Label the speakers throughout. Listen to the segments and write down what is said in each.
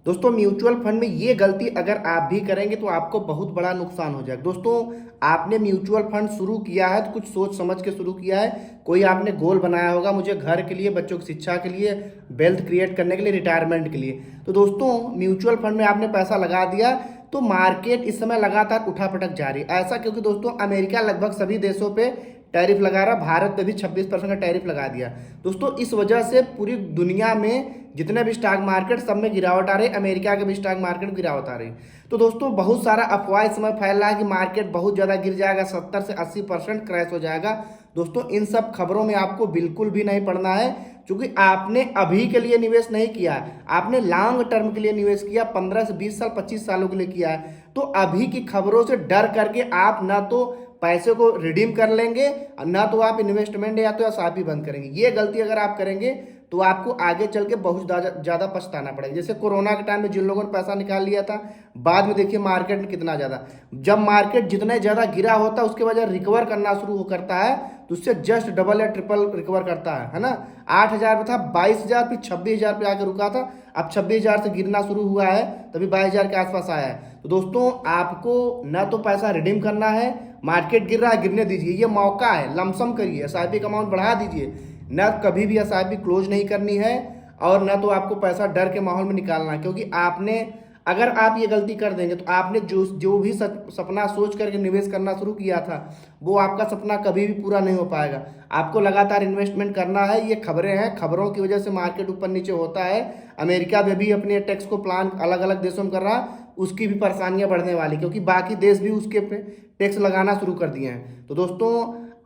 Speaker 1: दोस्तों mutual fund में ये गलती अगर आप भी करेंगे तो आपको बहुत बड़ा नुकसान हो जाएगा। दोस्तों आपने म्यूचुअल फंड शुरू किया है तो कुछ सोच समझ के शुरू किया है, कोई आपने गोल बनाया होगा, मुझे घर के लिए, बच्चों की शिक्षा के लिए, वेल्थ क्रिएट करने के लिए, रिटायरमेंट के लिए। तो दोस्तों म्यूचुअल फंड में आपने पैसा लगा दिया तो मार्केट इस समय लगातार उठापटक जारी है। ऐसा क्योंकि दोस्तों अमेरिका लगभग सभी देशों पे टैरिफ लगा रहा, भारत पे भी 26% का टैरिफ लगा दिया। दोस्तों इस वजह से पूरी दुनिया में जितने भी स्टॉक मार्केट सब में गिरावट आ रही, अमेरिका के भी स्टॉक मार्केट में गिरावट आ रही। तो दोस्तों बहुत सारा अफवाह इस समय फैल रहा है कि मार्केट बहुत ज़्यादा गिर जाएगा, 70 से 80% क्रैश हो जाएगा। दोस्तों इन सब खबरों में आपको बिल्कुल भी नहीं पड़ना है, क्योंकि आपने अभी के लिए निवेश नहीं किया है, आपने लॉन्ग टर्म के लिए निवेश किया, 15 से 20 साल 25 सालों के लिए किया है। तो अभी की खबरों से डर करके आप ना तो पैसे को रिडीम कर लेंगे, ना तो आप इन्वेस्टमेंट या तो एसआईपी बंद करेंगे। ये गलती अगर आप करेंगे तो आपको आगे चल के बहुत ज़्यादा पछताना पड़ेगा। जैसे कोरोना के टाइम में जिन लोगों ने पैसा निकाल लिया था, बाद में देखिए मार्केट में कितना ज़्यादा, जब मार्केट जितने ज़्यादा गिरा होता है उसके वजह रिकवर करना शुरू करता है तो उससे जस्ट डबल या ट्रिपल रिकवर करता है ना। 8,000 पे था, 22,000 फिर 26,000 पे आके रुका था, अब 26,000 से गिरना शुरू हुआ है, तभी 22,000 के आसपास आया है। तो दोस्तों आपको ना तो पैसा रिडीम करना है, मार्केट गिर रहा है गिरने दीजिए, ये मौका है, लमसम करिए, एसआईपी का अमाउंट बढ़ा दीजिए, ना कभी भी एसआईपी क्लोज नहीं करनी है और ना तो आपको पैसा डर के माहौल में निकालना है। क्योंकि आपने, अगर आप ये गलती कर देंगे तो आपने जो भी सपना सोच करके निवेश करना शुरू किया था वो आपका सपना कभी भी पूरा नहीं हो पाएगा। आपको लगातार इन्वेस्टमेंट करना है। ये खबरें हैं, खबरों की वजह से मार्केट ऊपर नीचे होता है। अमेरिका में भी अपने टैक्स को प्लान अलग अलग देशों में कर रहा, उसकी भी परेशानियां बढ़ने वाली, क्योंकि बाकी देश भी उसके पे टैक्स लगाना शुरू कर दिए हैं। तो दोस्तों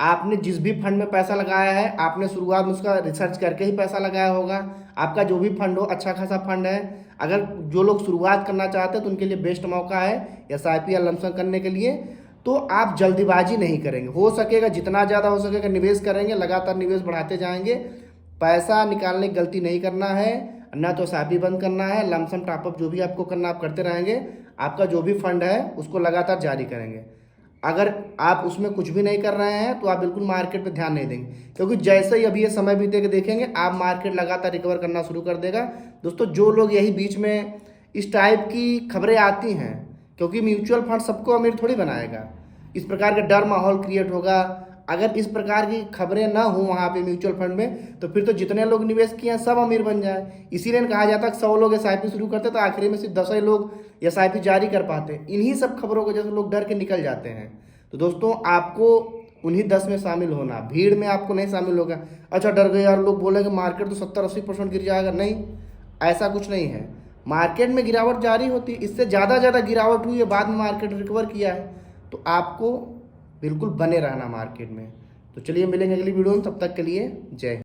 Speaker 1: आपने जिस भी फंड में पैसा लगाया है, आपने शुरुआत में उसका रिसर्च करके ही पैसा लगाया होगा। आपका जो भी फंड हो, अच्छा खासा फंड है। अगर जो लोग शुरुआत करना चाहते हैं तो उनके लिए बेस्ट मौका है एसआईपी या लमसम करने के लिए। तो आप जल्दीबाजी नहीं करेंगे, हो सकेगा जितना ज़्यादा हो सकेगा निवेश करेंगे, लगातार निवेश बढ़ाते जाएंगे। पैसा निकालने की गलती नहीं करना है, ना तो एसआईपी बंद करना है, लमसम टॉपअप जो भी आपको करना आप करते रहेंगे। आपका जो भी फंड है उसको लगातार जारी करेंगे। अगर आप उसमें कुछ भी नहीं कर रहे हैं तो आप बिल्कुल मार्केट पे ध्यान नहीं देंगे, क्योंकि जैसे ही अभी ये समय बीतेगा देखेंगे आप मार्केट लगातार रिकवर करना शुरू कर देगा। दोस्तों जो लोग यही बीच में इस टाइप की खबरें आती हैं, क्योंकि म्यूचुअल फंड सबको अमीर थोड़ी बनाएगा, इस प्रकार का डर माहौल क्रिएट होगा। अगर इस प्रकार की खबरें ना हो वहाँ पे म्यूचुअल फंड में, तो फिर तो जितने लोग निवेश किए हैं सब अमीर बन जाए। इसीलिए कहा जाता है 100 लोग एसआईपी शुरू करते तो आखिरी में सिर्फ 10 ही लोग एसआईपी जारी कर पाते। इन्हीं सब खबरों को जैसे लोग डर के निकल जाते हैं। तो दोस्तों आपको उन्हीं 10 में शामिल होना, भीड़ में आपको नहीं शामिल होगा। अच्छा डर गए यार, लोग बोलेंगे मार्केट तो 70-80% गिर जाएगा, नहीं, ऐसा कुछ नहीं है। मार्केट में गिरावट जारी होती है, इससे ज़्यादा गिरावट हुई है, बाद में मार्केट रिकवर किया है। तो आपको बिल्कुल बने रहना मार्केट में। तो चलिए मिलेंगे अगली वीडियो में, तब तक के लिए जय।